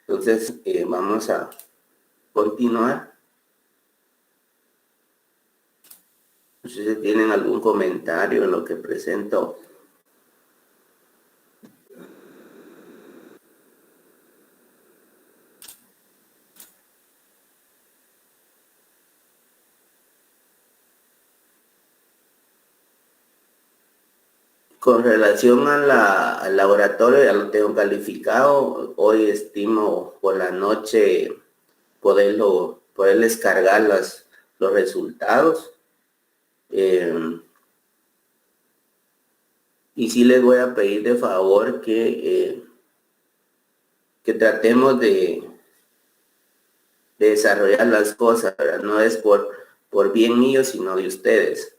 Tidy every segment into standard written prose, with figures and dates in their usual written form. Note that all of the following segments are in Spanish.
Entonces, vamos a continuar. No sé si tienen algún comentario en lo que presento. Con relación al laboratorio, ya lo tengo calificado. Hoy estimo por la noche poder descargar los resultados. Y sí les voy a pedir de favor que tratemos de desarrollar las cosas, ¿verdad? No es por bien mío, sino de ustedes.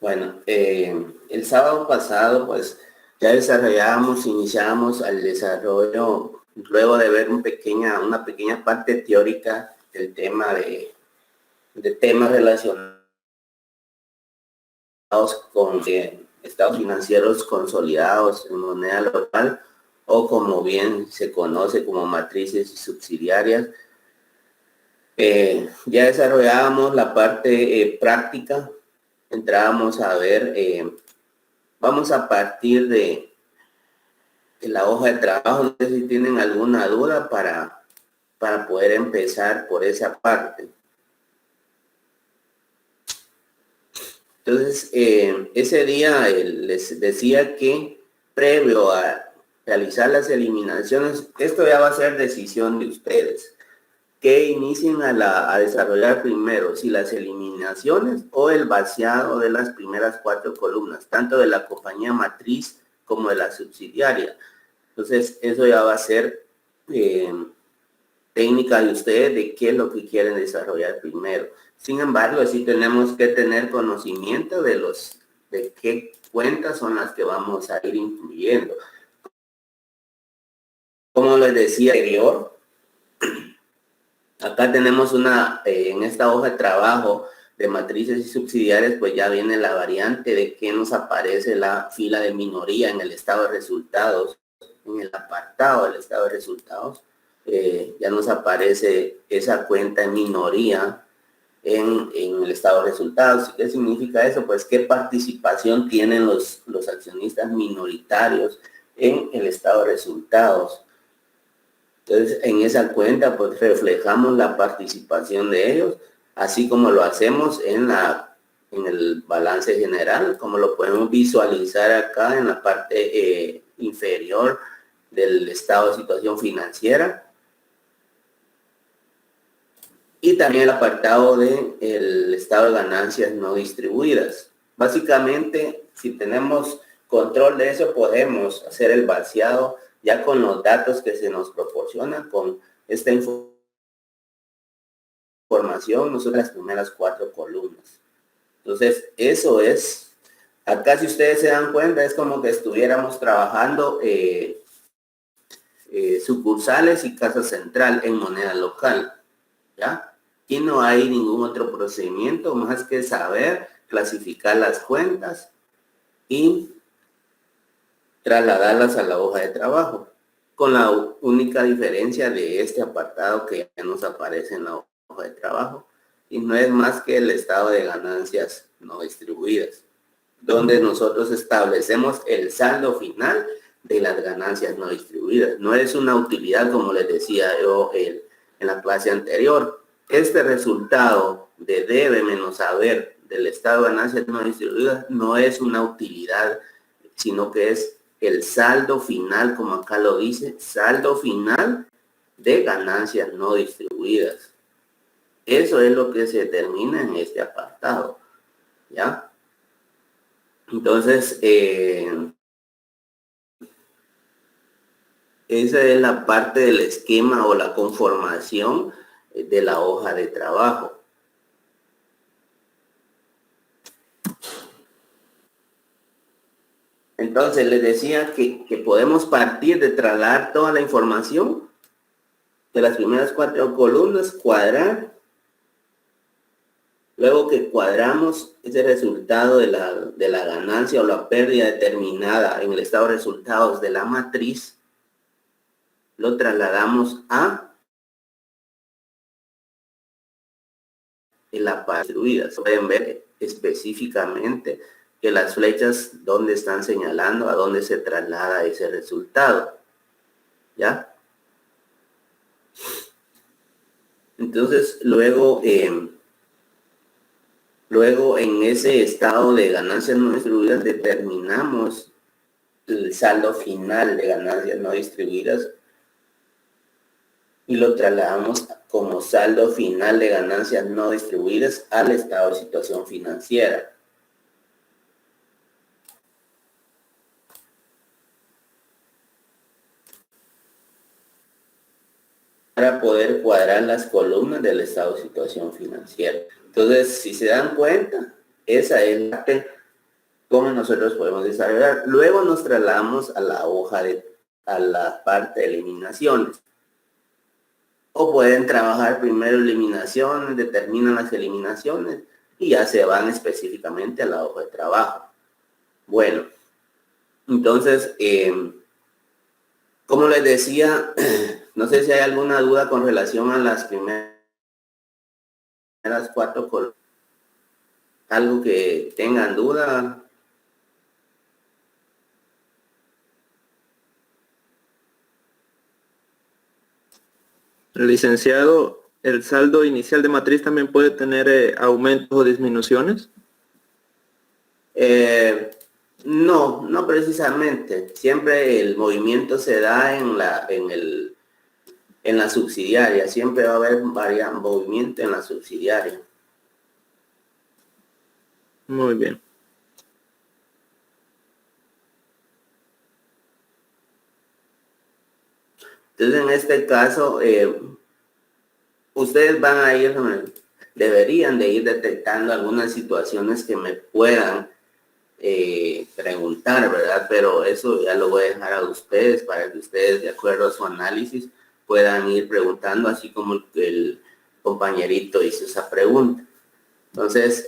Bueno, el sábado pasado, pues ya iniciamos el desarrollo, luego de ver una pequeña parte teórica del tema de temas relacionados con estados financieros consolidados en moneda local, o como bien se conoce como matrices y subsidiarias. Ya desarrollábamos la parte práctica, entrábamos a ver, vamos a partir de la hoja de trabajo. No sé si tienen alguna duda para poder empezar por esa parte. Entonces, ese día les decía que previo a realizar las eliminaciones, esto ya va a ser decisión de ustedes, que inicien a desarrollar primero, si las eliminaciones o el vaciado de las primeras 4 columnas, tanto de la compañía matriz como de la subsidiaria. Entonces, eso ya va a ser técnica de ustedes de qué es lo que quieren desarrollar primero. Sin embargo, sí tenemos que tener conocimiento de qué cuentas son las que vamos a ir incluyendo. Como les decía anterior, acá tenemos en esta hoja de trabajo de matrices y subsidiarias, pues ya viene la variante de que nos aparece la fila de minoría en el estado de resultados, en el apartado del estado de resultados. Ya nos aparece esa cuenta en minoría en el estado de resultados. ¿Qué significa eso? Pues qué participación tienen los accionistas minoritarios en el estado de resultados. Entonces, en esa cuenta, pues reflejamos la participación de ellos, así como lo hacemos en el balance general, como lo podemos visualizar acá en la parte inferior del estado de situación financiera. Y también el apartado del estado de ganancias no distribuidas. Básicamente, si tenemos control de eso, podemos hacer el vaciado ya con los datos que se nos proporcionan, con esta información, nosotros las primeras 4 columnas. Entonces, eso es, acá si ustedes se dan cuenta, es como que estuviéramos trabajando sucursales y casa central en moneda local, ¿ya? Y no hay ningún otro procedimiento más que saber clasificar las cuentas y trasladarlas a la hoja de trabajo, con la única diferencia de este apartado que ya nos aparece en la hoja de trabajo y no es más que el estado de ganancias no distribuidas, donde nosotros establecemos el saldo final de las ganancias no distribuidas. No es una utilidad, como les decía yo en la clase anterior. Este resultado de debe menos haber del estado de ganancias no distribuidas no es una utilidad, sino que es el saldo final, como acá lo dice, saldo final de ganancias no distribuidas. Eso es lo que se determina en este apartado, ¿ya? Entonces, esa es la parte del esquema o la conformación de la hoja de trabajo. Entonces, les decía que podemos partir de trasladar toda la información de las primeras 4 columnas, cuadrar. Luego que cuadramos ese resultado de la ganancia o la pérdida determinada en el estado de resultados de la matriz, lo trasladamos a la parte distribuida. Pueden ver específicamente que las flechas donde están señalando a dónde se traslada ese resultado. ¿Ya? Entonces, luego en ese estado de ganancias no distribuidas determinamos el saldo final de ganancias no distribuidas y lo trasladamos como saldo final de ganancias no distribuidas al estado de situación financiera. Para poder cuadrar las columnas del estado de situación financiera. Entonces, si se dan cuenta, esa es la parte como nosotros podemos desarrollar. Luego nos trasladamos a la hoja a la parte de eliminaciones. O pueden trabajar primero eliminaciones, determinan las eliminaciones y ya se van específicamente a la hoja de trabajo. Bueno, entonces, como les decía, no sé si hay alguna duda con relación a las primeras 4 columnas. Algo que tengan duda. Licenciado, ¿el saldo inicial de matriz también puede tener aumentos o disminuciones? No precisamente. Siempre el movimiento se da en la subsidiaria. Siempre va a haber movimiento en la subsidiaria. Muy bien. Entonces, en este caso, ustedes van a ir, deberían de ir detectando algunas situaciones que me puedan preguntar, ¿verdad? Pero eso ya lo voy a dejar a ustedes para que ustedes, de acuerdo a su análisis, puedan ir preguntando, así como el compañerito hizo esa pregunta. Entonces,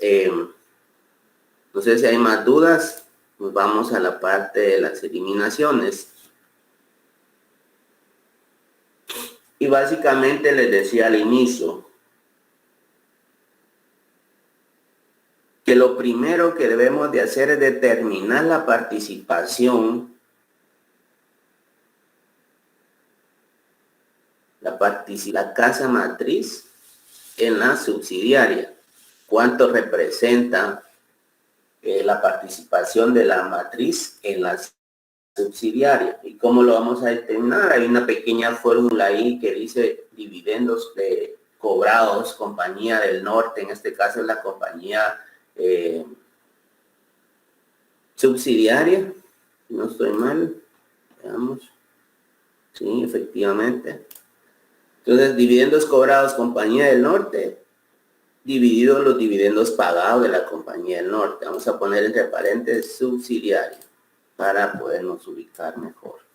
no sé si hay más dudas, pues vamos a la parte de las eliminaciones. Y básicamente les decía al inicio que lo primero que debemos de hacer es determinar la participación, la casa matriz en la subsidiaria. ¿Cuánto representa la participación de la matriz en la subsidiaria? ¿Y cómo lo vamos a determinar? Hay una pequeña fórmula ahí que dice dividendos cobrados, compañía del norte, en este caso es la compañía subsidiaria, no estoy mal, veamos, sí, efectivamente. Entonces, dividendos cobrados, compañía del norte, dividido los dividendos pagados de la compañía del norte. Vamos a poner entre paréntesis subsidiaria para podernos ubicar mejor.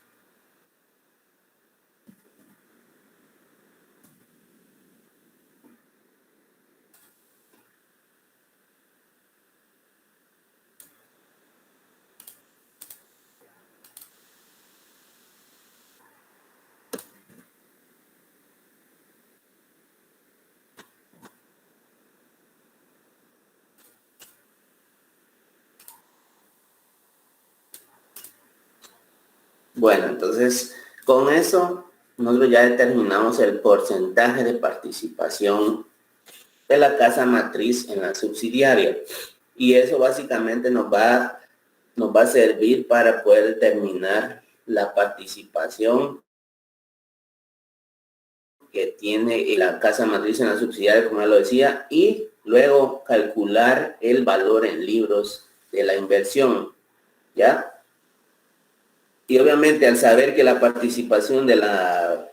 Bueno, entonces con eso nosotros ya determinamos el porcentaje de participación de la casa matriz en la subsidiaria. Y eso básicamente nos va a servir para poder determinar la participación que tiene la casa matriz en la subsidiaria, como ya lo decía, y luego calcular el valor en libros de la inversión, ¿ya? Y obviamente al saber que la participación de la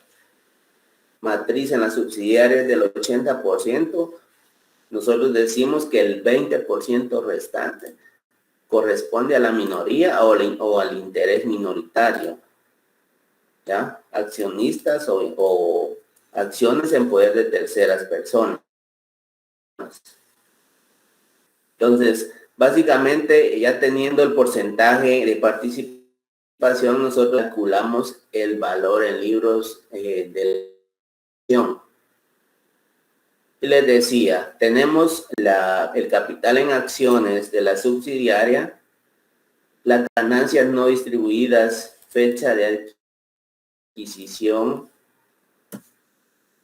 matriz en la subsidiaria es del 80%, nosotros decimos que el 20% restante corresponde a la minoría o al interés minoritario, ¿ya? Accionistas o acciones en poder de terceras personas. Entonces, básicamente, ya teniendo el porcentaje de participación, nosotros calculamos el valor en libros de la acción. Y les decía, tenemos el capital en acciones de la subsidiaria, las ganancias no distribuidas, fecha de adquisición.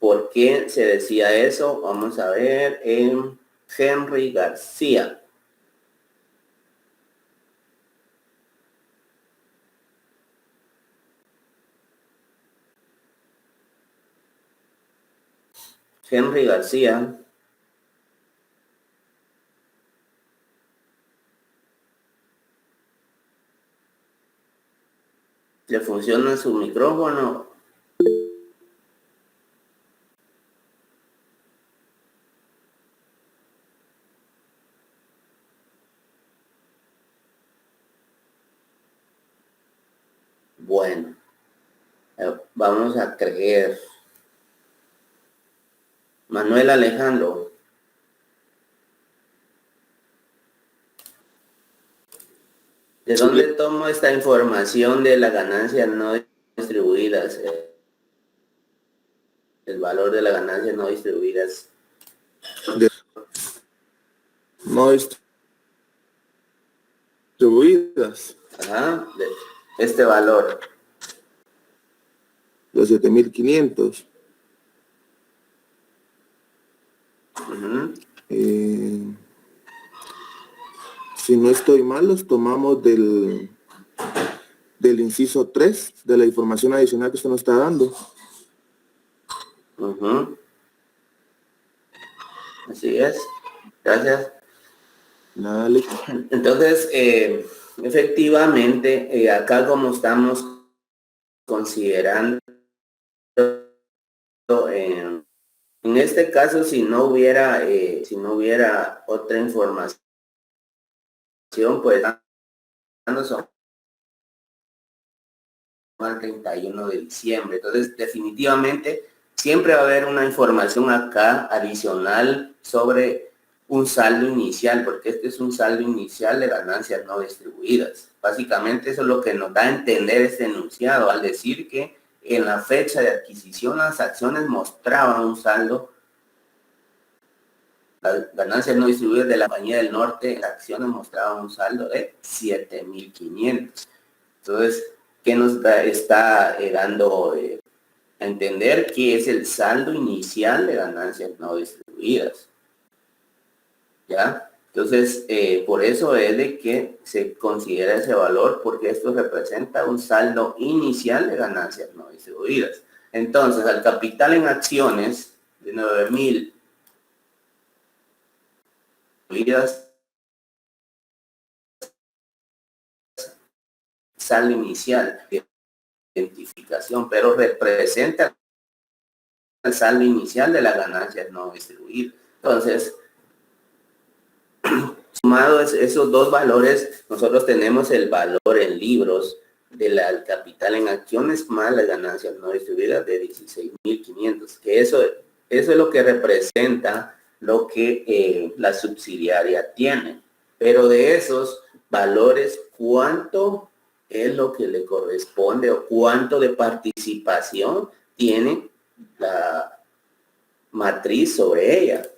¿Por qué se decía eso? Vamos a ver en Henry García. Henry García. ¿Le funciona su micrófono? Bueno, vamos a creer. Manuel Alejandro. ¿De dónde tomo esta información de las ganancias no distribuidas? El valor de las ganancias no distribuidas. No distribuidas. Ajá, de este valor. Los 7.500. Si no estoy mal, los tomamos del inciso 3 de la información adicional que usted nos está dando. Así es. Gracias. Dale. Entonces, efectivamente, acá como estamos considerando, en este caso, si no hubiera otra información, pues son al 31 de diciembre. Entonces, definitivamente, siempre va a haber una información acá adicional sobre un saldo inicial, porque este es un saldo inicial de ganancias no distribuidas. Básicamente eso es lo que nos da a entender este enunciado, al decir que en la fecha de adquisición las acciones mostraban un saldo, las ganancias no distribuidas de la Compañía del Norte, las acciones mostraban un saldo de 7.500. Entonces, ¿qué nos está dando a entender? Que es el saldo inicial de ganancias no distribuidas. ¿Ya? Entonces, por eso es de que se considera ese valor, porque esto representa un saldo inicial de ganancias no distribuidas. Entonces, al capital en acciones de 9.000 saldo inicial de identificación, pero representa el saldo inicial de las ganancias no distribuidas. Entonces, sumado esos dos valores, nosotros tenemos el valor en libros del capital en acciones más las ganancias no distribuidas de 16.500, que eso es lo que representa lo que la subsidiaria tiene. Pero de esos valores, ¿cuánto es lo que le corresponde o cuánto de participación tiene la matriz sobre ella?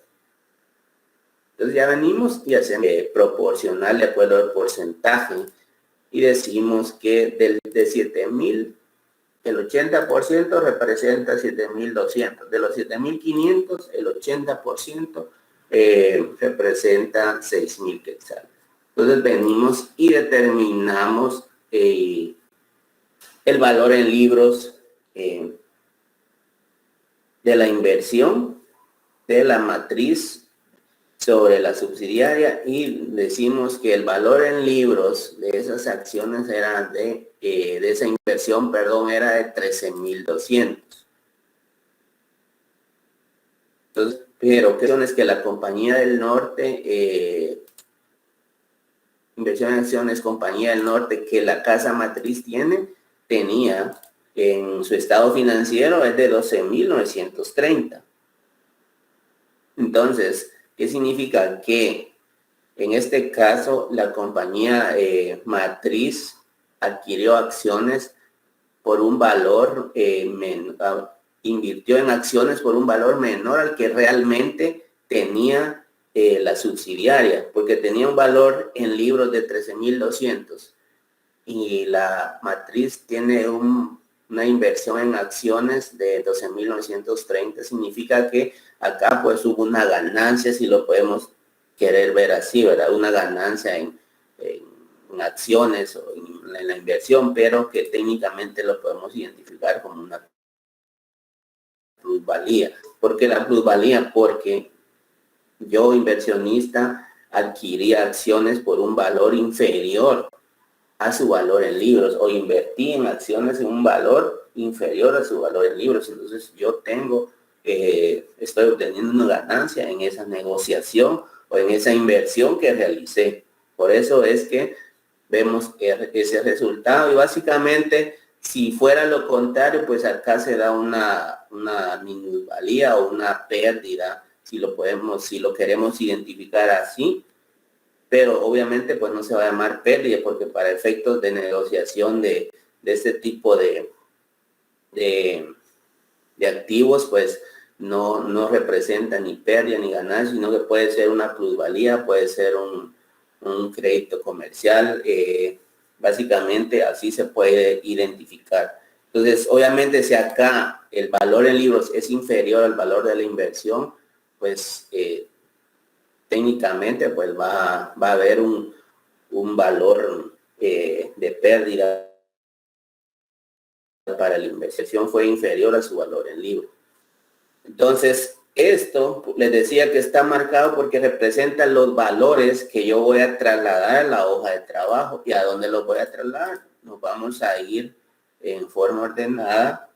Entonces ya venimos y hacemos proporcional de acuerdo al porcentaje. y decimos que de 7,000, el 80% representa 7,200. De los 7,500, el 80% representa 6,000 quetzales. Entonces venimos y determinamos el valor en libros de la inversión de la matriz sobre la subsidiaria y decimos que el valor en libros de esas acciones era de esa inversión, perdón, era de 13,200. Entonces, pero ¿qué son? Es que la Compañía del Norte, inversión en acciones Compañía del Norte, que la casa matriz tenía en su estado financiero es de 12,930. Entonces, ¿qué significa? Que en este caso la compañía matriz adquirió acciones por un valor, invirtió en acciones por un valor menor al que realmente tenía la subsidiaria, porque tenía un valor en libros de 13,200 y la matriz tiene una inversión en acciones de 12,930. Significa que acá pues hubo una ganancia, si lo podemos querer ver así, ¿verdad? Una ganancia en acciones o en la inversión, pero que técnicamente lo podemos identificar como una plusvalía. ¿Por qué la plusvalía? Porque yo, inversionista, adquirí acciones por un valor inferior a su valor en libros, o invertí en acciones en un valor inferior a su valor en libros. Entonces yo estoy obteniendo una ganancia en esa negociación o en esa inversión que realicé. Por eso es que vemos ese resultado, y básicamente si fuera lo contrario, pues acá se da una minusvalía o una pérdida, si lo queremos identificar así. Pero obviamente pues no se va a llamar pérdida, porque para efectos de negociación de este tipo de activos pues no representa ni pérdida ni ganancia, sino que puede ser una plusvalía, puede ser un crédito comercial, básicamente así se puede identificar. Entonces obviamente si acá el valor en libros es inferior al valor de la inversión, pues técnicamente pues va a haber un valor de pérdida para la inversión, fue inferior a su valor en libro. Entonces esto les decía que está marcado porque representa los valores que yo voy a trasladar a la hoja de trabajo. ¿Y a dónde los voy a trasladar? Nos vamos a ir en forma ordenada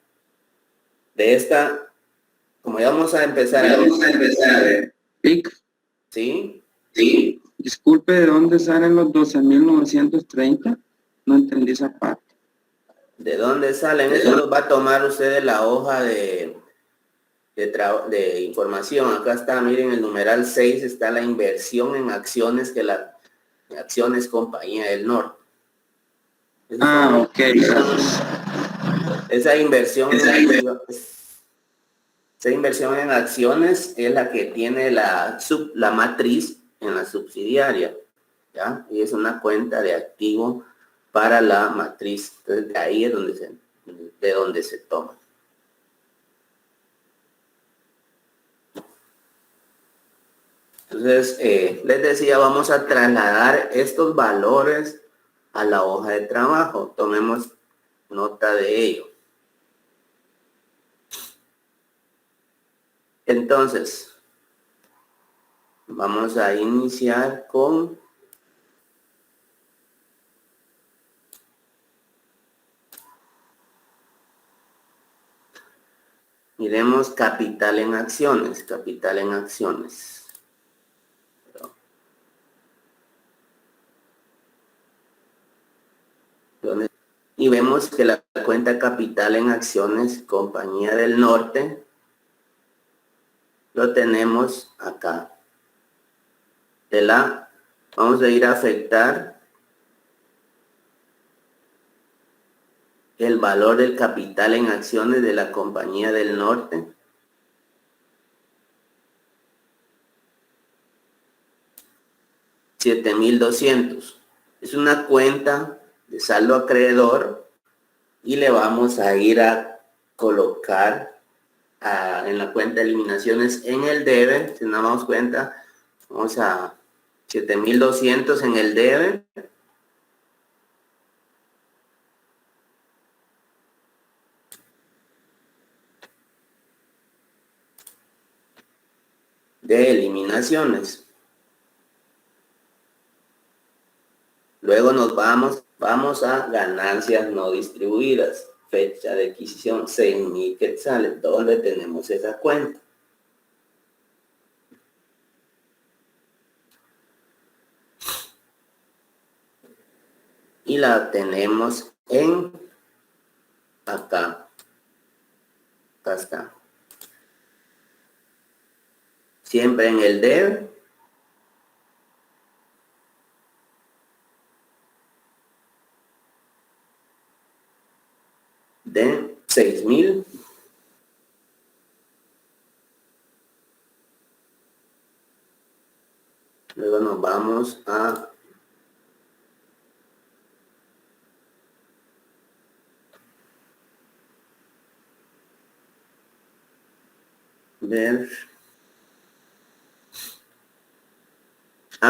de esta, como ya vamos a empezar a ver. ¿Sí? Sí. Disculpe, ¿de dónde salen los 12,930? No entendí esa parte. ¿De dónde salen? Eso los va a tomar usted de la hoja de información. Acá está, miren, el numeral 6 está la inversión en acciones acciones Compañía del Norte. Ok. Esa inversión en acciones es la que tiene la matriz en la subsidiaria, ¿ya? Y es una cuenta de activo para la matriz. Entonces, de ahí es de donde se toma. Entonces, les decía, vamos a trasladar estos valores a la hoja de trabajo. Tomemos nota de ello. Entonces, vamos a iniciar con miremos capital en acciones, y vemos que la cuenta capital en acciones Compañía del Norte lo tenemos acá. Vamos a ir a afectar el valor del capital en acciones de la Compañía del Norte. $7,200. Es una cuenta de saldo acreedor y le vamos a ir a colocar en la cuenta de eliminaciones en el debe. Si nos damos cuenta, vamos a 7,200 en el debe. De eliminaciones. Luego nos vamos a ganancias no distribuidas. Fecha de adquisición 6,000 quetzales. ¿Dónde tenemos esa cuenta? Y la tenemos en acá. Acá está. Siempre en el debe. De 6,000. Luego nos vamos a ver.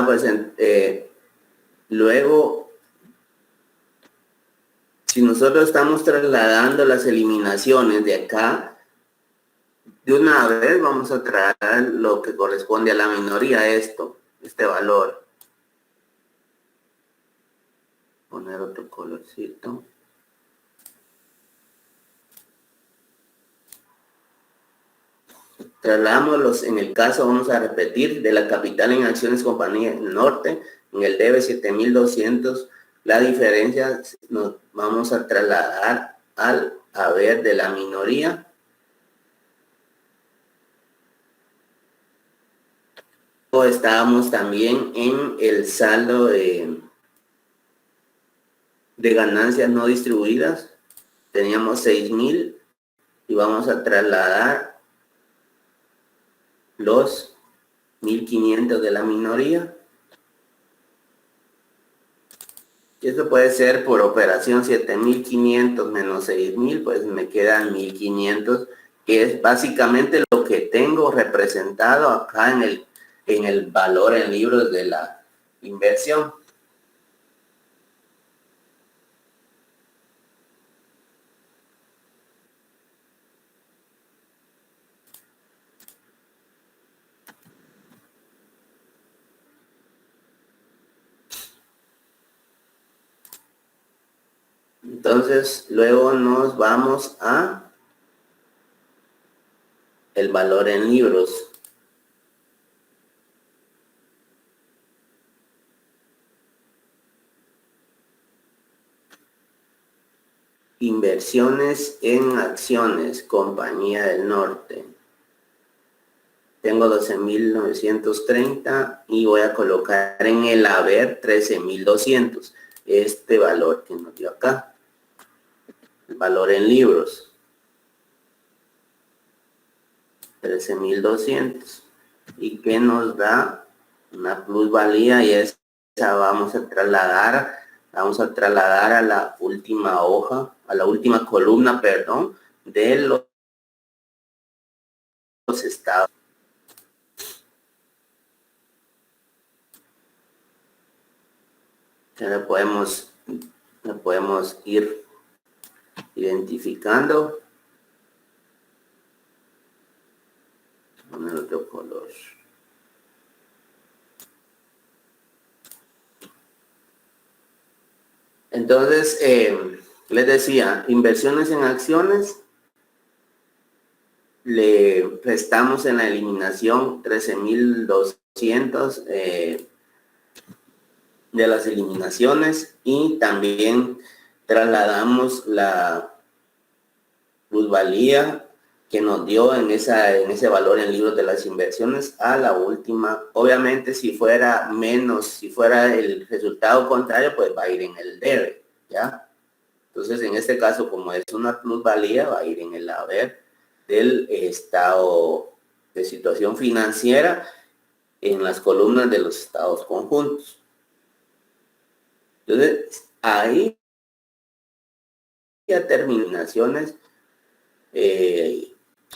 Pues luego, si nosotros estamos trasladando las eliminaciones de acá, de una vez vamos a traer lo que corresponde a la minoría, este valor. Poner otro colorcito. Trasladamos en el caso, vamos a repetir, de la capital en acciones compañía norte, en el debe 7,200, la diferencia nos vamos a trasladar al haber de la minoría. O estábamos también en el saldo de ganancias no distribuidas, teníamos 6,000 y vamos a trasladar los 1,500 de la minoría. Y esto puede ser por operación 7,500 menos 6,000, pues me quedan 1,500, que es básicamente lo que tengo representado acá en el valor en libros de la inversión. Entonces, luego nos vamos a el valor en libros. Inversiones en acciones, Compañía del Norte. Tengo 12,930 y voy a colocar en el haber 13,200. Este valor que nos dio acá. El valor en libros. 13,200. Y que nos da una plusvalía y esa vamos a trasladar a la última hoja, a la última columna, perdón, de los estados. Ya le podemos ir identificando. Poner otro color. Entonces, les decía, inversiones en acciones, le restamos en la eliminación 13,200 de las eliminaciones y también trasladamos la plusvalía que nos dio en ese valor en libros de las inversiones a la última. Obviamente si fuera menos, si fuera el resultado contrario, pues va a ir en el debe, ¿ya? Entonces en este caso, como es una plusvalía, va a ir en el haber del estado de situación financiera en las columnas de los estados conjuntos. Entonces ahí terminaciones,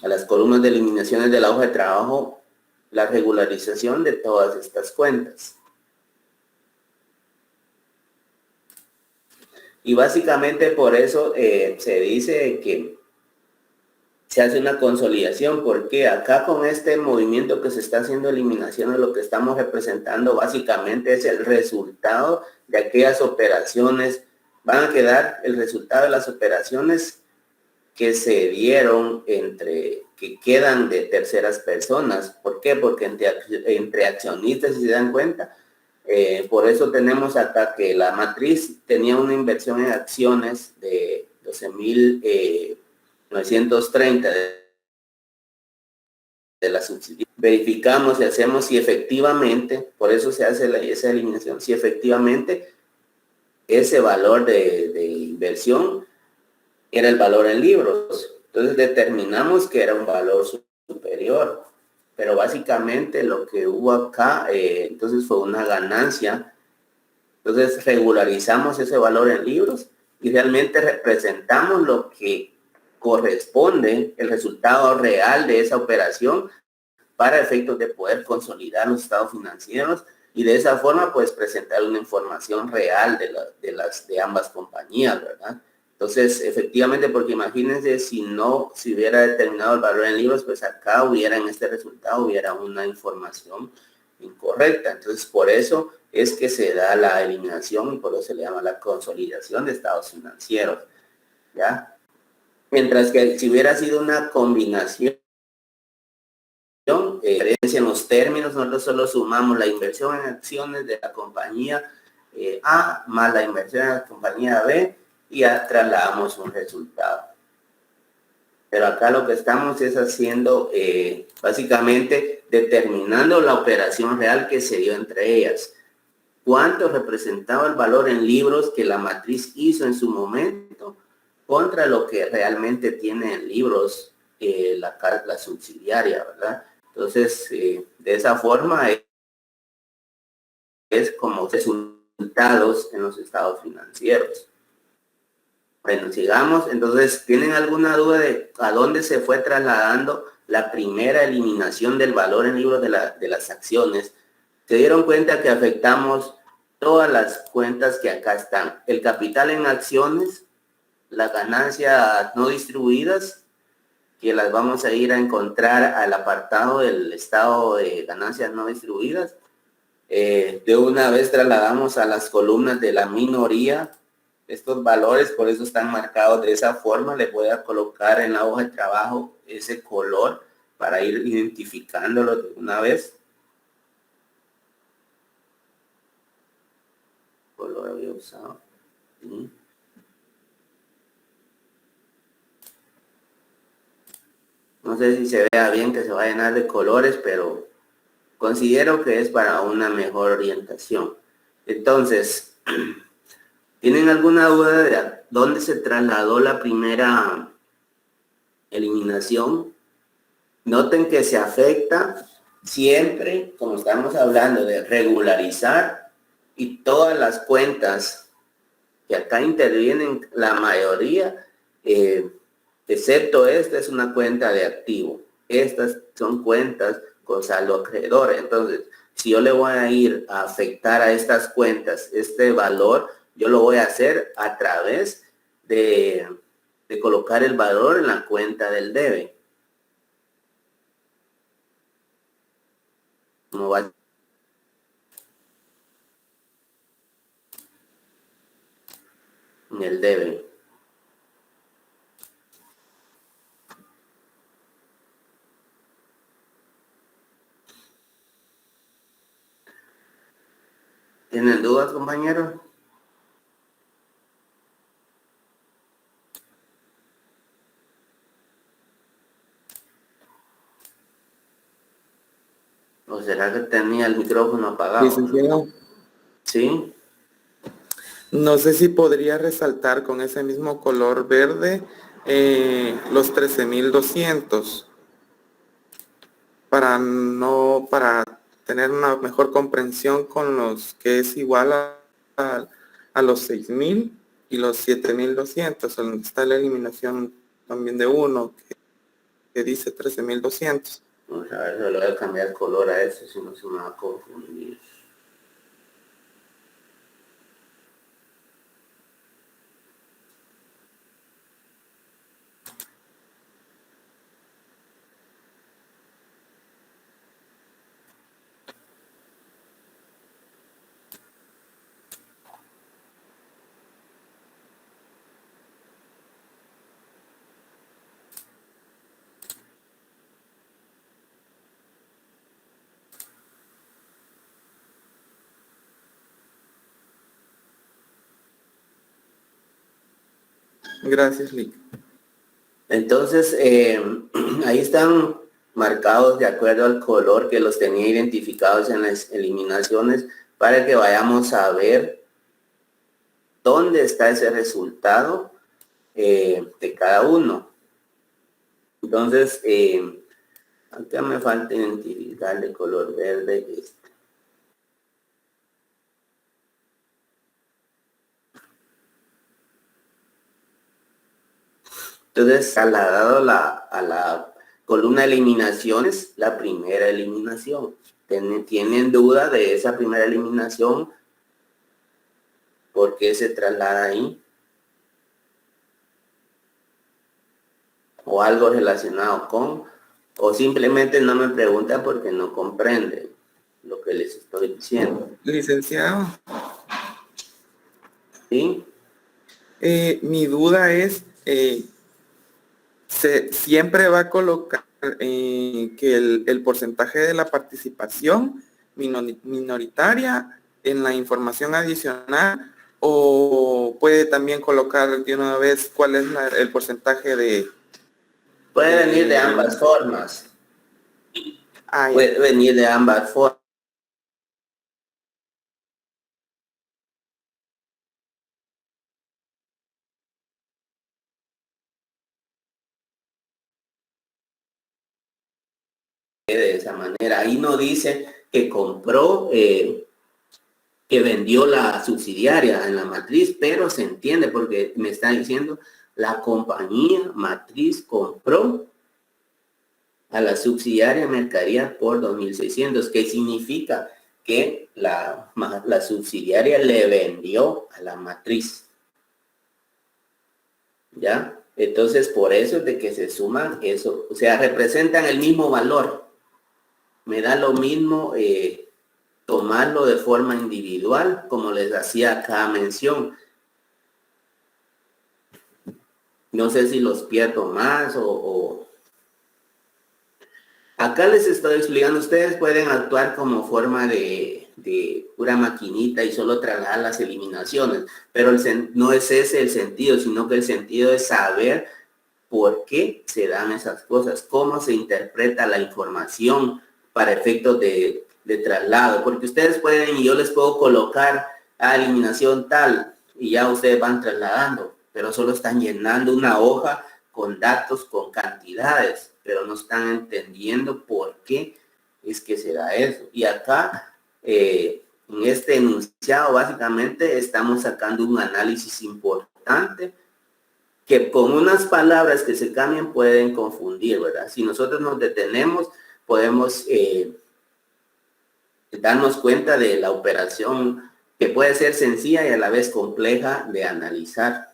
a las columnas de eliminaciones de la hoja de trabajo, la regularización de todas estas cuentas. Y básicamente por eso se dice que se hace una consolidación, porque acá con este movimiento que se está haciendo eliminaciones, lo que estamos representando básicamente es el resultado de aquellas operaciones. Van a quedar el resultado de las operaciones que se dieron que quedan de terceras personas. ¿Por qué? Porque entre accionistas, si se dan cuenta, por eso tenemos acá que la matriz tenía una inversión en acciones de 12.930 de la subsidiaria. Verificamos y hacemos si efectivamente, por eso se hace esa eliminación, si efectivamente ese valor de inversión era el valor en libros. Entonces determinamos que era un valor superior, pero básicamente lo que hubo acá, entonces fue una ganancia. Entonces regularizamos ese valor en libros y realmente representamos lo que corresponde, el resultado real de esa operación, para efectos de poder consolidar los estados financieros y de esa forma pues presentar una información real de ambas compañías, ¿verdad? Entonces, efectivamente, porque imagínense si hubiera determinado el valor en libros, pues acá en este resultado hubiera una información incorrecta. Entonces, por eso es que se da la eliminación y por eso se le llama la consolidación de estados financieros, ¿ya? Mientras que si hubiera sido una combinación, en los términos, nosotros solo sumamos la inversión en acciones de la compañía A más la inversión en la compañía B y ya trasladamos un resultado. Pero acá lo que estamos es haciendo básicamente determinando la operación real que se dio entre ellas. ¿Cuánto representaba el valor en libros que la matriz hizo en su momento contra lo que realmente tiene en libros la subsidiaria, ¿verdad? Entonces, de esa forma es como resultados en los estados financieros. Bueno, sigamos. Entonces, ¿tienen alguna duda de a dónde se fue trasladando la primera eliminación del valor en libros de las acciones? Se dieron cuenta que afectamos todas las cuentas que acá están. El capital en acciones, las ganancias no distribuidas, que las vamos a ir a encontrar al apartado del estado de ganancias no distribuidas. De una vez trasladamos a las columnas de la minoría estos valores, por eso están marcados de esa forma. Les voy a colocar en la hoja de trabajo ese color para ir identificándolo de una vez. Color había usado. ¿Sí? No sé si se vea bien que se va a llenar de colores, pero considero que es para una mejor orientación. Entonces, ¿tienen alguna duda de dónde se trasladó la primera eliminación? Noten que se afecta siempre, como estamos hablando de regularizar, y todas las cuentas que acá intervienen, la mayoría, excepto esta es una cuenta de activo. Estas son cuentas con saldo acreedor. Entonces, si yo le voy a ir a afectar a estas cuentas, este valor, yo lo voy a hacer a través de colocar el valor en la cuenta del debe. ¿Cómo va? En el debe. ¿Tienen dudas, compañeros? ¿O será que tenía el micrófono apagado? Licenciado, ¿Sí? no sé si podría resaltar con ese mismo color verde los 13.200 para tener una mejor comprensión con los que es igual a los 6.000 y los 7200, donde está la eliminación también de uno, que dice 13200. Vamos a ver, le voy a cambiar color a eso, si no se me va a confundir. Gracias, Lick. Entonces, ahí están marcados de acuerdo al color que los tenía identificados en las eliminaciones para que vayamos a ver dónde está ese resultado de cada uno. Entonces, acá me falta identificar de color verde este. Entonces, trasladado a la columna de eliminaciones, la primera eliminación. ¿Tienen duda de esa primera eliminación? ¿Por qué se traslada ahí? ¿O algo relacionado con? ¿O simplemente no me preguntan porque no comprenden lo que les estoy diciendo? Licenciado. ¿Sí? Mi duda es, siempre va a colocar que el porcentaje de la participación minoritaria en la información adicional, o puede también colocar de una vez cuál es el porcentaje de... Puede venir de ambas formas. Puede venir de ambas formas. De esa manera. Ahí no dice que compró, que vendió la subsidiaria en la matriz, pero se entiende porque me está diciendo la compañía matriz compró a la subsidiaria mercadería por 2.600, que significa que la subsidiaria le vendió a la matriz. ¿Ya? Entonces, por eso es de que se suman eso, o sea, representan el mismo valor. Me da lo mismo tomarlo de forma individual, como les hacía acá mención. No sé si los pierdo más o... Acá les estoy explicando, ustedes pueden actuar como forma de pura maquinita y solo trasladar las eliminaciones, pero no es ese el sentido, sino que el sentido es saber por qué se dan esas cosas, cómo se interpreta la información para efectos de traslado, porque ustedes pueden, y yo les puedo colocar a eliminación tal, y ya ustedes van trasladando, pero solo están llenando una hoja con datos, con cantidades, pero no están entendiendo por qué es que se da eso. Y acá, en este enunciado, básicamente estamos sacando un análisis importante que con unas palabras que se cambien pueden confundir, ¿verdad? Si nosotros nos detenemos, podemos darnos cuenta de la operación que puede ser sencilla y a la vez compleja de analizar.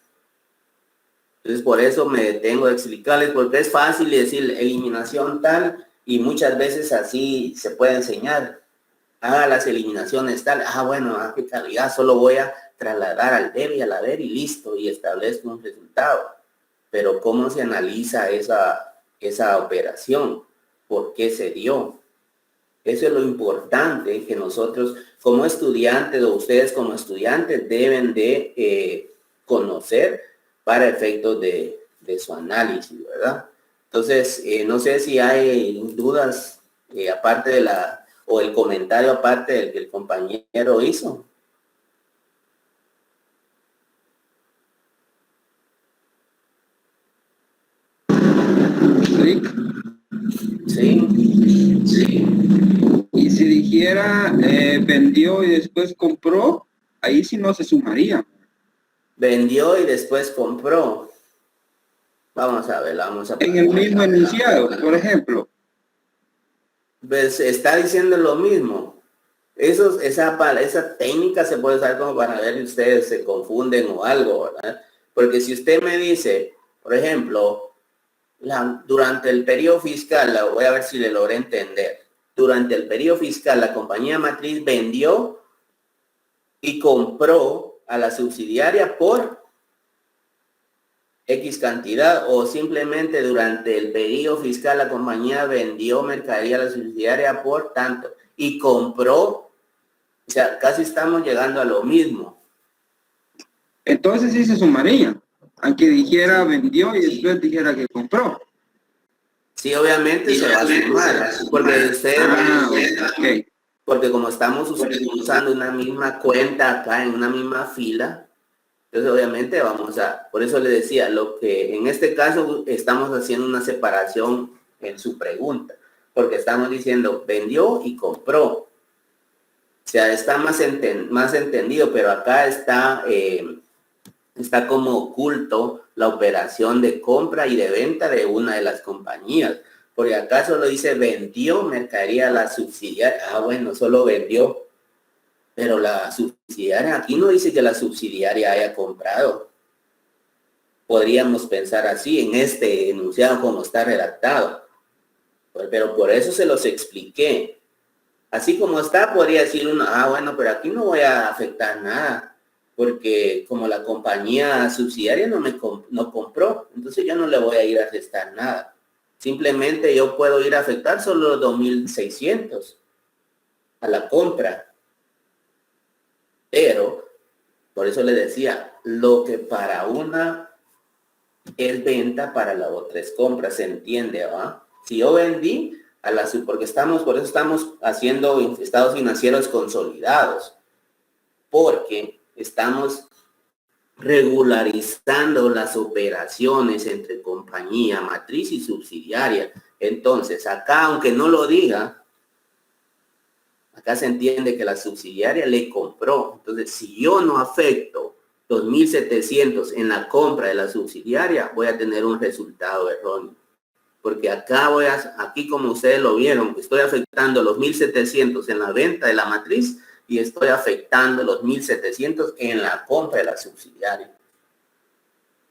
Entonces, por eso me detengo a explicarles, porque es fácil decir eliminación tal, y muchas veces así se puede enseñar. Haga las eliminaciones tal, bueno, qué calidad, solo voy a trasladar al debe y al haber y listo, y establezco un resultado. Pero ¿cómo se analiza esa operación? ¿Por qué se dio? Eso es lo importante que nosotros como estudiantes o ustedes como estudiantes deben de conocer para efectos de su análisis, ¿verdad? Entonces, no sé si hay dudas aparte de o el comentario aparte del que el compañero hizo. Sí. Sí. Y si dijera vendió y después compró, ahí sí no se sumaría. vendió y después compró. Vamos a ver, vamos a En el poner. mismo enunciado, por ejemplo. Pues está diciendo lo mismo. Esa técnica se puede usar como para ver si ustedes se confunden o algo, ¿verdad? Porque si usted me dice, por ejemplo, durante el periodo fiscal, voy a ver si le logré entender. Durante el periodo fiscal, la compañía matriz vendió y compró a la subsidiaria por X cantidad, o simplemente durante el periodo fiscal la compañía vendió mercadería a la subsidiaria por tanto y compró, o sea, casi estamos llegando a lo mismo. Entonces sí se sumaría. Aunque dijera vendió y después dijera que compró. Sí, obviamente se va a sumar, porque ustedes, Okay. porque como estamos usando una misma cuenta acá en una misma fila, entonces obviamente por eso le decía, lo que en este caso estamos haciendo una separación en su pregunta, porque estamos diciendo vendió y compró. O sea, está más entendido, pero acá está como oculto la operación de compra y de venta de una de las compañías. Porque acá solo dice vendió mercadería a la subsidiaria. Ah, bueno, solo vendió. Pero la subsidiaria, aquí no dice que la subsidiaria haya comprado. Podríamos pensar así en este enunciado como está redactado. Pero por eso se los expliqué. Así como está, podría decir uno, bueno, pero aquí no voy a afectar nada, porque como la compañía subsidiaria no compró, entonces yo no le voy a ir a restar nada. Simplemente yo puedo ir a afectar solo los 2.600 a la compra. Pero, por eso le decía, lo que para una es venta, para la otra es compra, ¿se entiende, va? Si yo vendí porque por eso estamos haciendo estados financieros consolidados, porque estamos regularizando las operaciones entre compañía, matriz y subsidiaria. Entonces, acá, aunque no lo diga, acá se entiende que la subsidiaria le compró. Entonces, si yo no afecto 2.700 en la compra de la subsidiaria, voy a tener un resultado erróneo. Porque acá aquí como ustedes lo vieron, estoy afectando los 1.700 en la venta de la matriz y estoy afectando los 1.700 en la compra de la subsidiaria.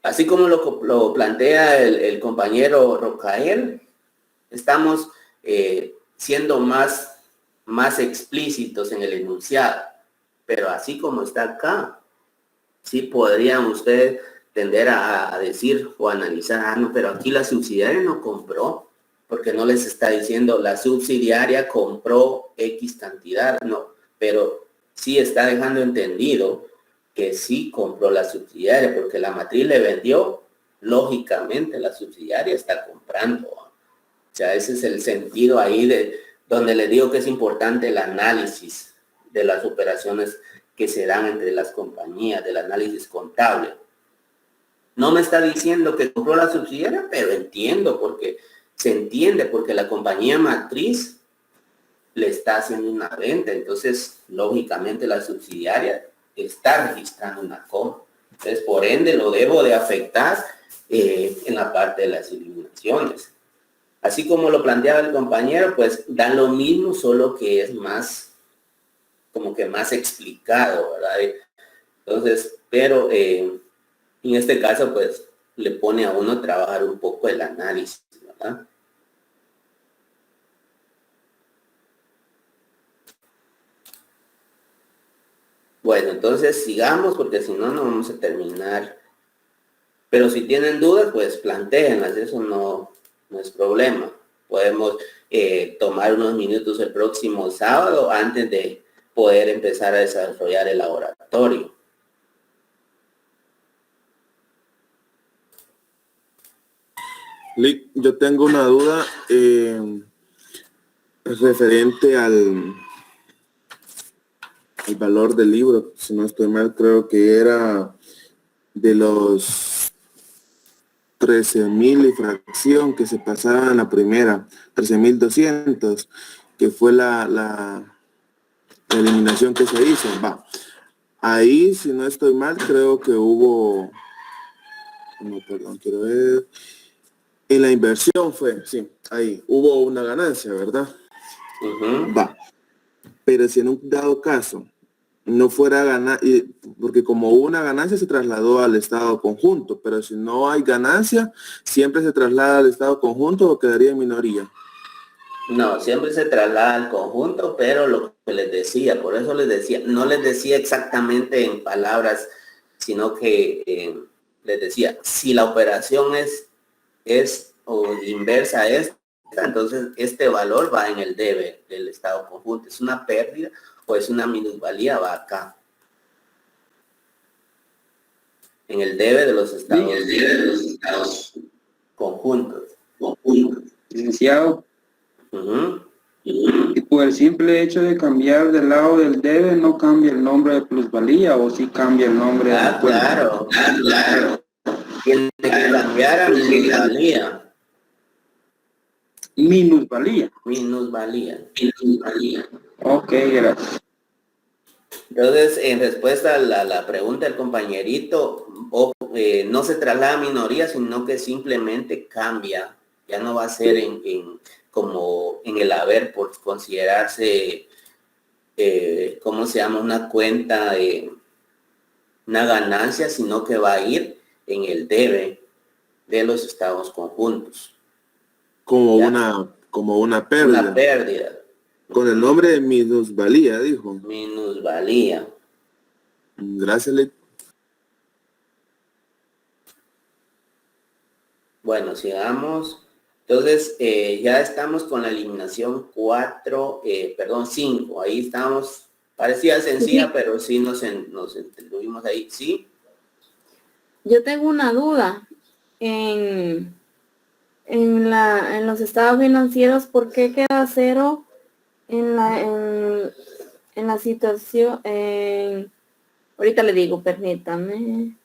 Así como lo plantea el compañero Rocael, estamos siendo más explícitos en el enunciado, pero así como está acá, sí podrían ustedes tender a decir o analizar, no, pero aquí la subsidiaria no compró, porque no les está diciendo la subsidiaria compró X cantidad, no, pero sí está dejando entendido que sí compró la subsidiaria, porque la matriz le vendió, lógicamente la subsidiaria está comprando. O sea, ese es el sentido ahí donde le digo que es importante el análisis de las operaciones que se dan entre las compañías, del análisis contable. No me está diciendo que compró la subsidiaria, pero se entiende porque la compañía matriz le está haciendo una venta, entonces lógicamente la subsidiaria está registrando una compra. Entonces, por ende, lo debo de afectar en la parte de las eliminaciones. Así como lo planteaba el compañero, pues da lo mismo, solo que es más, como que más explicado, ¿verdad? Entonces, pero en este caso, pues, le pone a uno a trabajar un poco el análisis, ¿verdad? Bueno, entonces sigamos, porque si no, no vamos a terminar. Pero si tienen dudas, pues plantéenlas, eso no es problema. Podemos tomar unos minutos el próximo sábado antes de poder empezar a desarrollar el laboratorio. Yo tengo una duda referente al valor del libro. Si no estoy mal, creo que era de los 13,000 y fracción que se pasaba en la primera, 13,200, que fue la eliminación que se hizo. Ahí, si no estoy mal, creo que hubo, no, perdón, quiero ver, en la inversión fue, sí, ahí, hubo una ganancia, ¿verdad? Ujú. Va, pero si en un dado caso no fuera ganar, porque como hubo una ganancia se trasladó al estado conjunto, pero si no hay ganancia, siempre se traslada al estado conjunto o quedaría en minoría. No, siempre se traslada al conjunto, pero lo que les decía, por eso les decía, no les decía exactamente en palabras, sino que les decía, si la operación es o inversa a esta, entonces este valor va en el debe del estado conjunto. Es una pérdida o es una minusvalía, va acá. En el debe de los estados conjuntos. Licenciado, Ujú. y por el simple hecho de cambiar del lado del debe no cambia el nombre de plusvalía o sí cambia el nombre de la cuenta. Claro. Tiene que cambiar a minusvalía. Minusvalía. Minusvalía. Ok, gracias. Entonces, en respuesta a la pregunta del compañerito, no se traslada a minoría, sino que simplemente cambia. Ya no va a ser como en el haber por considerarse, ¿cómo se llama? Una cuenta de una ganancia, sino que va a ir en el debe de los estados conjuntos. Como ¿Ya? como una Una pérdida. pérdida. Con el nombre de minusvalía, dijo. Minusvalía. Gracias, Ley. Bueno, sigamos. Entonces, ya estamos con la eliminación 4, perdón, 5. Ahí estamos. Parecía sencilla, Sí. pero sí nos entendimos ahí. Sí. Yo tengo una duda en los estados financieros, ¿por qué queda cero en la situación? Ahorita le digo, permítame.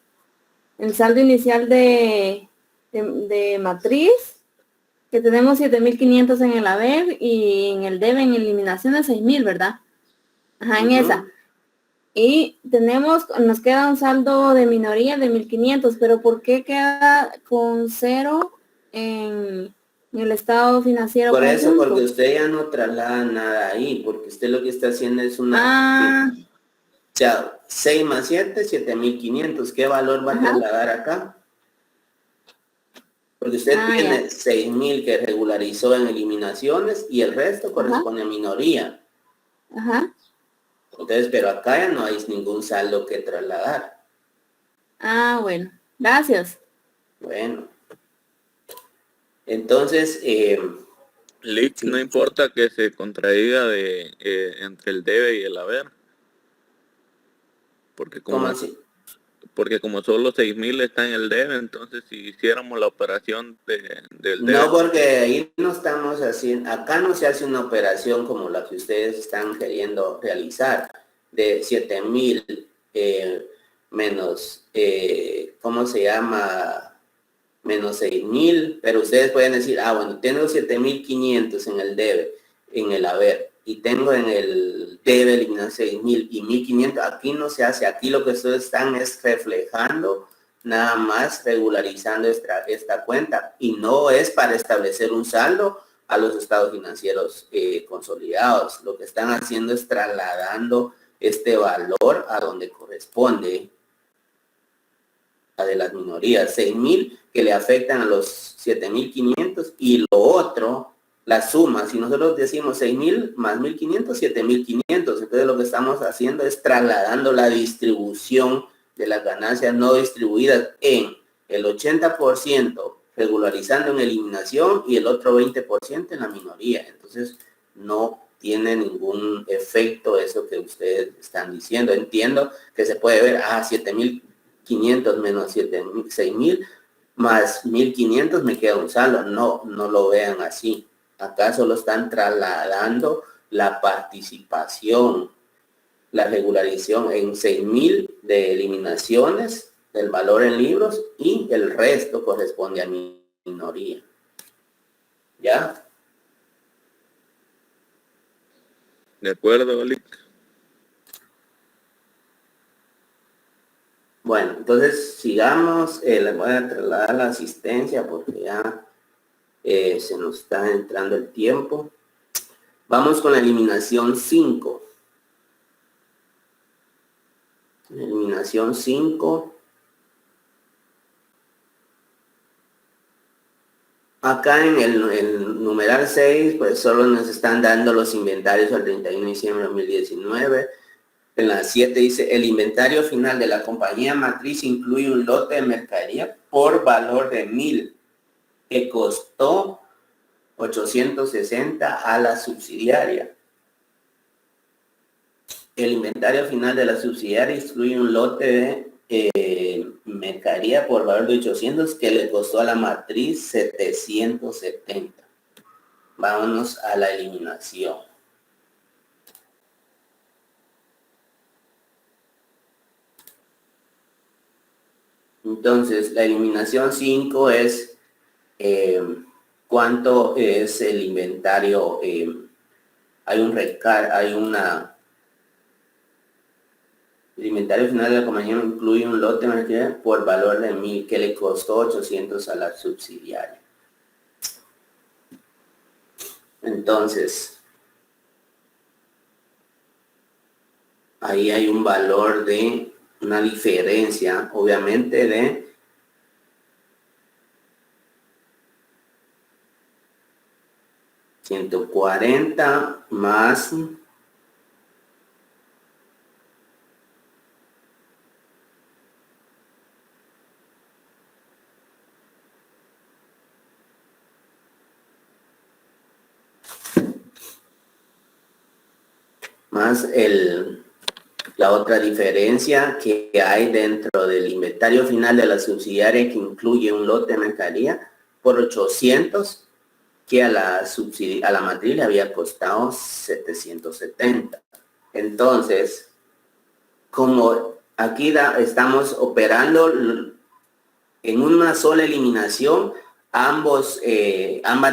El saldo inicial de matriz, que tenemos 7.500 en el haber y en el debe en eliminación de 6.000, ¿verdad? Ajá, en esa. Y nos queda un saldo de minoría de 1.500, pero ¿por qué queda con cero en el estado financiero Por eso, porque conjunto? usted ya no traslada nada ahí, porque usted lo que está haciendo es una... Ah, O sea, 6 más 7, 7.500. ¿Qué valor va a ajá, trasladar acá? Porque usted ya, tiene 6.000 que regularizó en eliminaciones y el resto ajá, corresponde a minoría. ajá. Entonces, pero acá ya no hay ningún saldo que trasladar. Ah, bueno, gracias. Bueno, entonces, Lick, no sí, importa que se contradiga entre el debe y el haber, porque ¿cómo como así? porque como solo 6.000 está en el debe, entonces si hiciéramos la operación del debe, No, porque ahí no estamos haciendo, acá no se hace una operación como la que ustedes están queriendo realizar, de 7.000 menos, ¿cómo se llama? Menos 6.000, pero ustedes pueden decir, ah, bueno, tengo 7.500 en el debe, en el haber, y tengo en el debe eliminar 6.000 y 1.500. Aquí no se hace, aquí lo que ustedes están es reflejando, nada más regularizando esta cuenta, y no es para establecer un saldo a los estados financieros consolidados. Lo que están haciendo es trasladando este valor a donde corresponde, de las minorías, 6.000 que le afectan a los 7.500 y lo otro, la suma, si nosotros decimos 6.000 más 1.500, 7.500, entonces lo que estamos haciendo es trasladando la distribución de las ganancias no distribuidas en el 80% regularizando en eliminación y el otro 20% en la minoría. Entonces no tiene ningún efecto eso que ustedes están diciendo. Entiendo que se puede ver, 7.500 menos 6.000 más 1.500 me queda un saldo. No, no lo vean así. Acá solo están trasladando la participación, la regularización en 6.000 de eliminaciones del valor en libros y el resto corresponde a mi minoría. ¿Ya? ¿de acuerdo, Lick? Bueno, entonces sigamos. Les voy a trasladar la asistencia porque ya se nos está entrando el tiempo. Vamos con la eliminación 5. Eliminación 5. Acá en el numeral 6, pues solo nos están dando los inventarios al 31 de diciembre de 2019. En la 7 dice, el inventario final de la compañía matriz incluye un lote de mercadería por valor de 1,000 que costó 860 a la subsidiaria. El inventario final de la subsidiaria incluye un lote de mercadería por valor de 800 que le costó a la matriz 770. Vámonos a la eliminación. Entonces, la eliminación 5 es cuánto es el inventario. El inventario final de la compañía incluye un lote de mercadería por valor de 1,000 que le costó 800 a la subsidiaria. Entonces, ahí hay un valor de una diferencia, obviamente, de $140 más la otra diferencia que hay dentro del inventario final de la subsidiaria, que incluye un lote de mercadería por 800 que a la matriz le había costado 770. Entonces, como aquí estamos operando en una sola eliminación ambas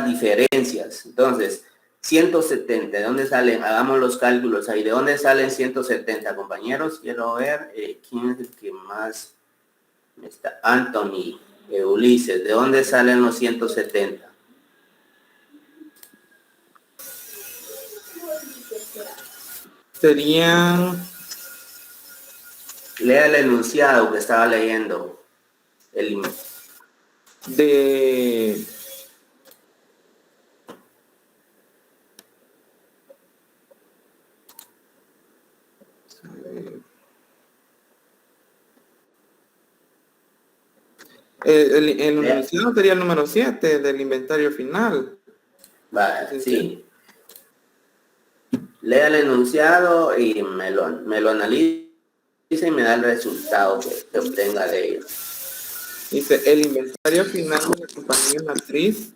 diferencias. Entonces, 170, ¿de dónde salen? Hagamos los cálculos ahí. ¿De dónde salen 170, compañeros? Quiero ver quién es el que más está. Anthony, Ulises, ¿de dónde salen los 170? Serían... Lea el enunciado que estaba leyendo. de... El enunciado sería el número 7 del inventario final. Vale, sí. Lea el enunciado y me lo analiza y me da el resultado que obtenga de ello. Dice, el inventario final de la compañía matriz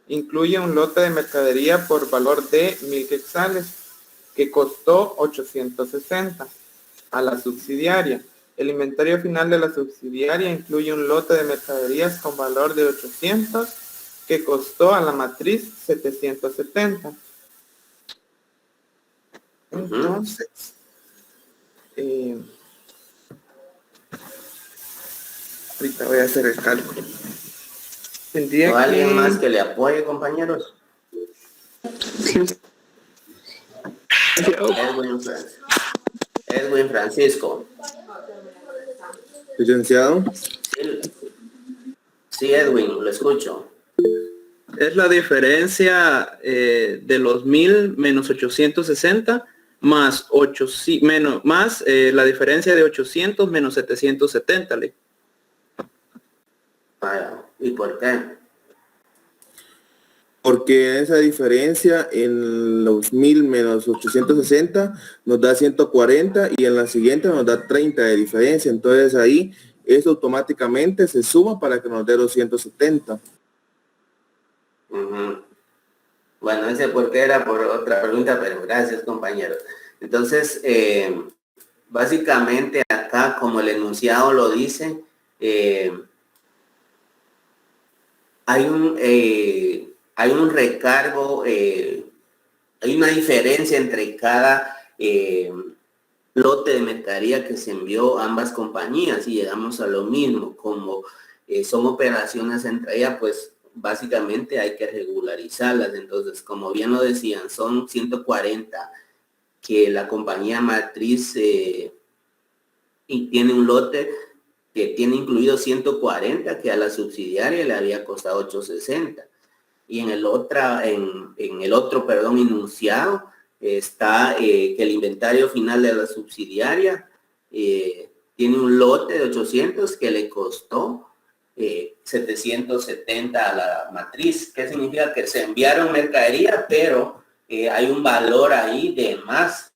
incluye un lote de mercadería por valor de 1,000 quetzales que costó 860 a la subsidiaria. El inventario final de la subsidiaria incluye un lote de mercaderías con valor de 800 que costó a la matriz 770. Entonces, ahorita voy a hacer el cálculo. ¿O alguien más que le apoye, compañeros? Edwin Francisco. Licenciado. Sí, Edwin, lo escucho. Es la diferencia de los 1,000 menos 860 más la diferencia de 800 menos 770. ¿Y por qué? Porque esa diferencia en los 1,000 menos 860 nos da 140 y en la siguiente nos da 30 de diferencia. Entonces ahí eso automáticamente se suma para que nos dé los 170. Bueno, ese por qué era por otra pregunta, pero gracias, compañero. Entonces, básicamente acá, como el enunciado lo dice, hay un recargo, hay una diferencia entre cada lote de mercadería que se envió a ambas compañías y llegamos a lo mismo. Como son operaciones entre ellas, pues básicamente hay que regularizarlas. Entonces, como bien lo decían, son 140 que la compañía matriz y tiene un lote que tiene incluido 140 que a la subsidiaria le había costado 860. Y en el otro enunciado está que el inventario final de la subsidiaria tiene un lote de 800 que le costó 770 a la matriz. ¿Qué significa? Que se enviaron mercadería, pero hay un valor ahí de más.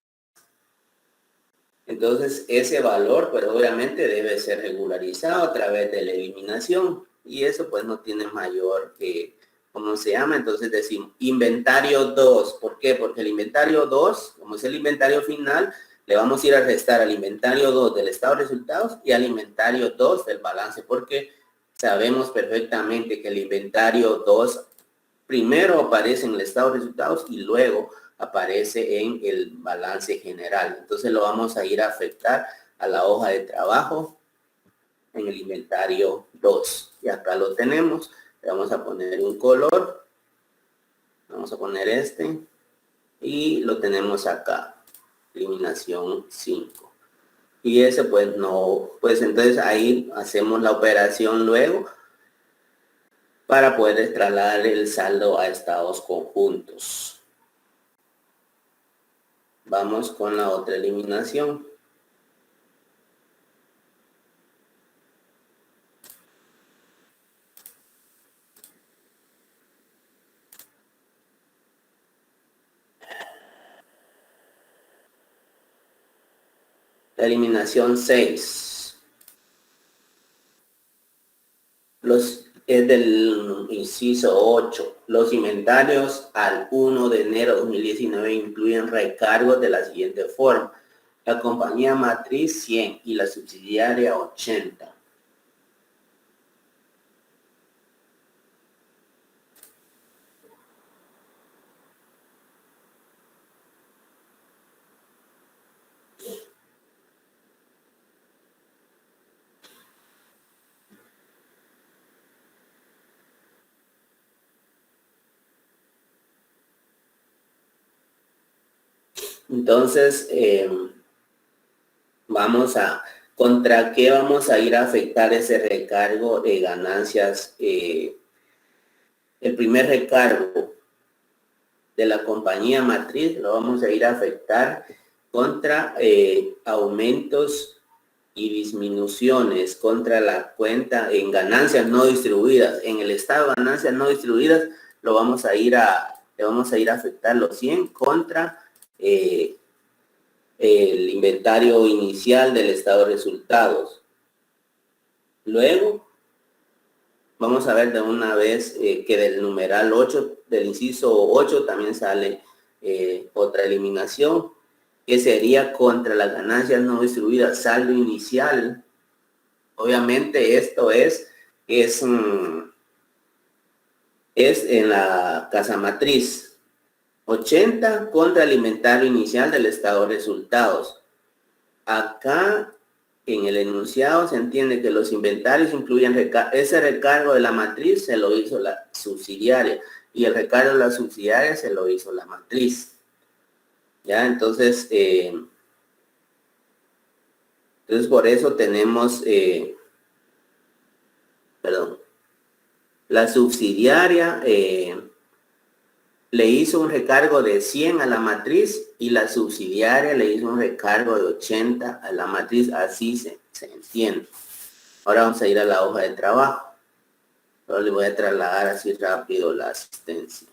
Entonces, ese valor, pues obviamente debe ser regularizado a través de la eliminación. Y eso pues no tiene mayor, ¿cómo se llama? Entonces decimos inventario 2. ¿Por qué? Porque el inventario 2, como es el inventario final, le vamos a ir a restar al inventario 2 del estado de resultados y al inventario 2 del balance. Porque sabemos perfectamente que el inventario 2 primero aparece en el estado de resultados y luego aparece en el balance general. Entonces lo vamos a ir a afectar a la hoja de trabajo en el inventario 2. Y acá lo tenemos. Le vamos a poner un color. Vamos a poner este. Y lo tenemos acá. Eliminación 5. Y ese pues no, pues entonces ahí hacemos la operación luego para poder trasladar el saldo a estados conjuntos. Vamos con la otra eliminación. La eliminación 6. Es del inciso 8. Los inventarios al 1 de enero de 2019 incluyen recargos de la siguiente forma. La compañía matriz 100 y la subsidiaria 80. Entonces, ¿contra qué vamos a ir a afectar ese recargo de ganancias? El primer recargo de la compañía matriz lo vamos a ir a afectar contra aumentos y disminuciones contra la cuenta en ganancias no distribuidas. En el estado de ganancias no distribuidas le vamos a ir a afectar los 100 contra el inventario inicial del estado de resultados. Luego, vamos a ver de una vez que del numeral 8, del inciso 8, también sale otra eliminación, que sería contra las ganancias no distribuidas, saldo inicial. Obviamente esto es en la casa matriz. 80 contra el inventario inicial del estado de resultados. Acá en el enunciado se entiende que los inventarios incluyen ese recargo de la matriz se lo hizo la subsidiaria y el recargo de la subsidiaria se lo hizo la matriz. Ya, entonces por eso tenemos, la subsidiaria le hizo un recargo de 100 a la matriz y la subsidiaria le hizo un recargo de 80 a la matriz, así se entiende. Ahora vamos a ir a la hoja de trabajo. Ahora le voy a trasladar así rápido la asistencia.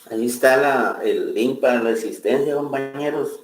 Ahí está el link para la asistencia, compañeros.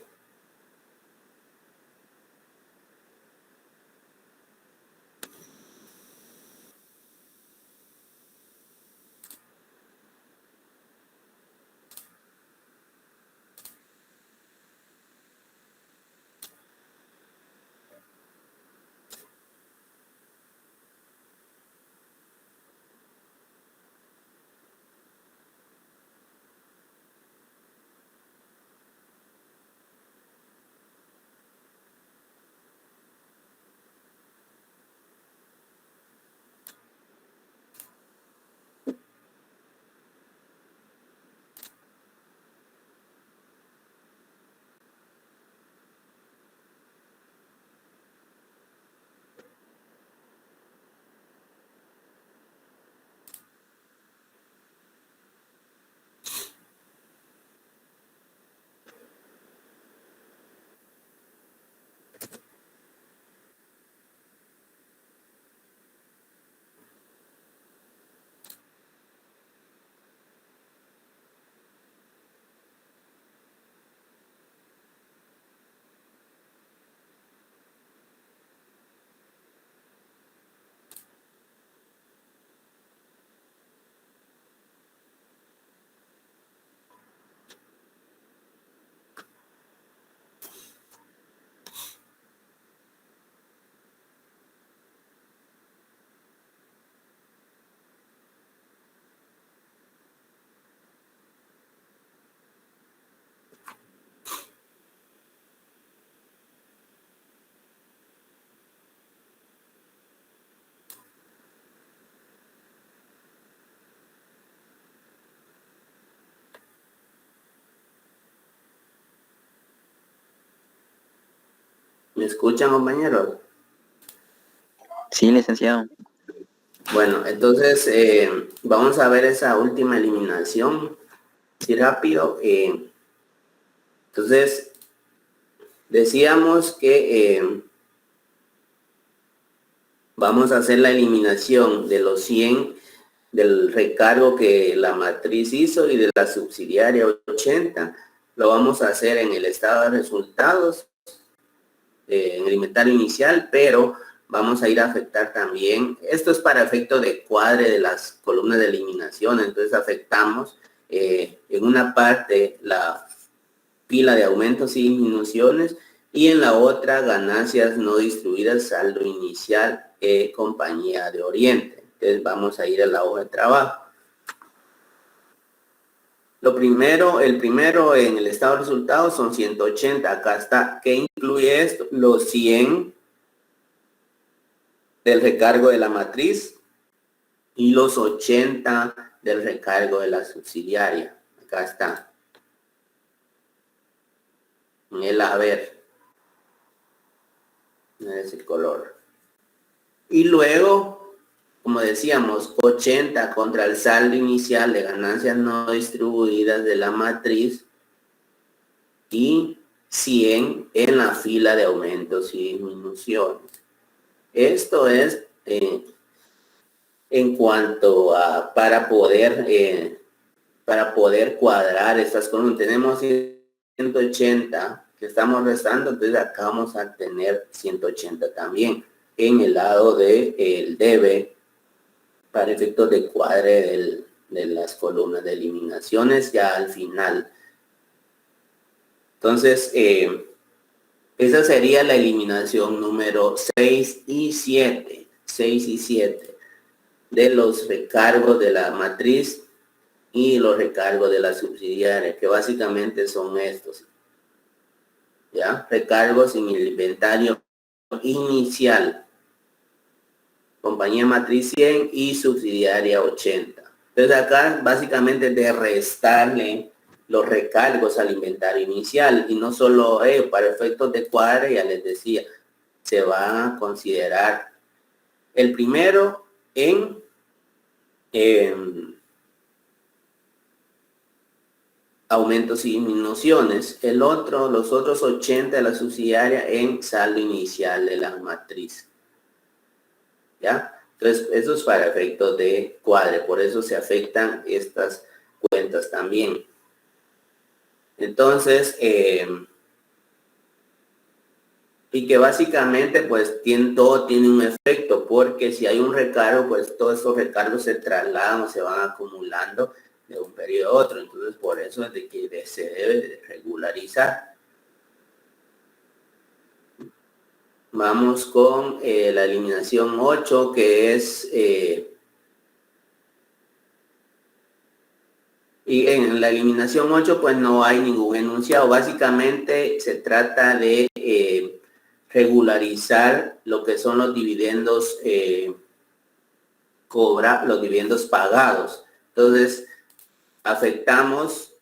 ¿Me escuchan, compañeros? Sí, licenciado. Bueno, entonces vamos a ver esa última eliminación. Sí, rápido. Entonces, decíamos que vamos a hacer la eliminación de los 100 del recargo que la matriz hizo y de la subsidiaria 80. Lo vamos a hacer en el estado de resultados, en el inventario inicial, pero vamos a ir a afectar también, esto es para efecto de cuadre de las columnas de eliminación, entonces afectamos en una parte la pila de aumentos y disminuciones y en la otra ganancias no distribuidas, saldo inicial, compañía de Oriente. Entonces vamos a ir a la hoja de trabajo. El primero en el estado de resultados son 180. Acá está. ¿Qué incluye esto? Los 100 del recargo de la matriz y los 80 del recargo de la subsidiaria. Acá está. En el haber. Es el color. Y luego, como decíamos, 80 contra el saldo inicial de ganancias no distribuidas de la matriz y 100 en la fila de aumentos y disminuciones. Esto es en cuanto a para poder cuadrar estas columnas. Tenemos 180 que estamos restando, entonces acá vamos a tener 180 también en el lado del debe para efectos de cuadre de las columnas de eliminaciones ya al final. Entonces, esa sería la eliminación número 6 y 7. 6 y 7 de los recargos de la matriz y los recargos de la subsidiaria, que básicamente son estos. ¿Ya? Recargos en el inventario inicial. Compañía matriz 100 y subsidiaria 80. Entonces acá básicamente de restarle los recargos al inventario inicial y no solo para efectos de cuadre, ya les decía, se va a considerar el primero en aumentos y disminuciones, los otros 80 de la subsidiaria en saldo inicial de la matriz. ¿Ya? Entonces, eso es para efectos de cuadre, por eso se afectan estas cuentas también. Entonces, y que básicamente pues todo tiene un efecto, porque si hay un recargo, pues todos esos recargos se trasladan o se van acumulando de un periodo a otro. Entonces, por eso es de que se debe regularizar. Vamos con la eliminación 8, que es... y en la eliminación 8 pues no hay ningún enunciado. Básicamente se trata de regularizar lo que son los dividendos los dividendos pagados. Entonces afectamos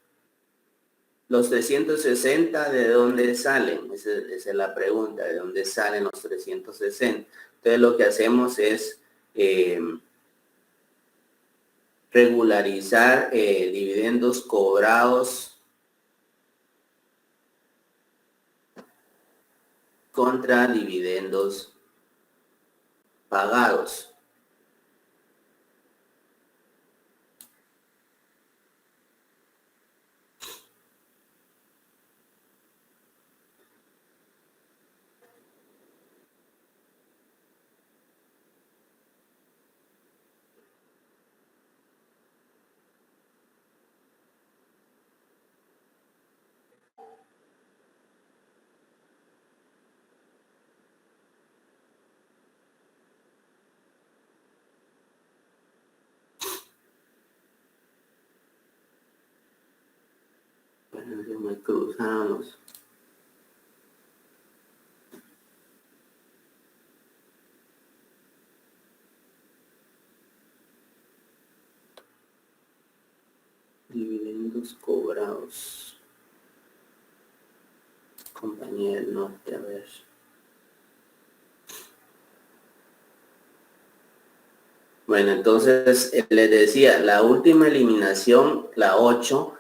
los 360, ¿de dónde salen? Esa es la pregunta, ¿de dónde salen los 360? Entonces lo que hacemos es regularizar dividendos cobrados contra dividendos pagados. Se me cruzamos. Dividendos cobrados. Compañía del Norte, a ver. Bueno, entonces les decía, la última eliminación, la 8,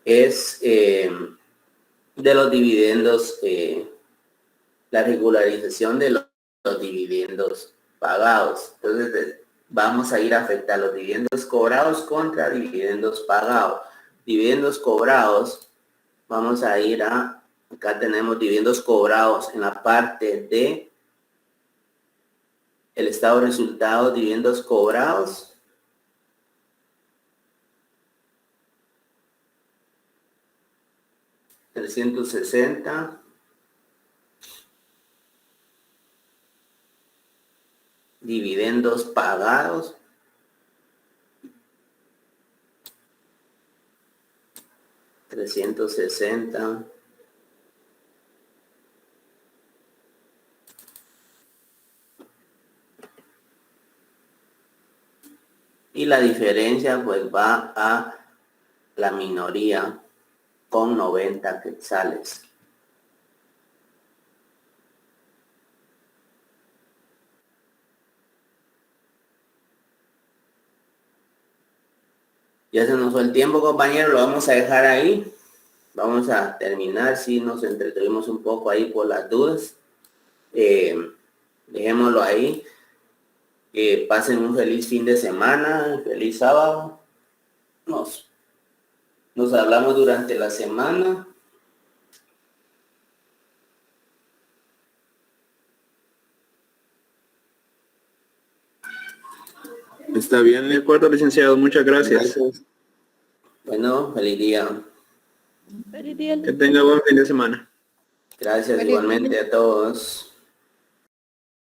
es de los dividendos, la regularización de los dividendos pagados. Entonces vamos a ir a afectar los dividendos cobrados contra dividendos pagados. Dividendos cobrados, vamos a ir a, acá tenemos dividendos cobrados en la parte de el estado de resultados, dividendos cobrados. $360. Dividendos pagados. $360. Y la diferencia pues va a la minoría con 90 quetzales. Ya se nos fue el tiempo, compañeros, lo vamos a dejar ahí. Vamos a terminar, si nos entretuvimos un poco ahí por las dudas. Dejémoslo ahí. Que pasen un feliz fin de semana, feliz sábado. Nos hablamos durante la semana. Está bien. De acuerdo, licenciado. Muchas gracias. Bueno, feliz día. Feliz día. Que tenga buen fin de semana. Gracias Feliz igualmente a todos.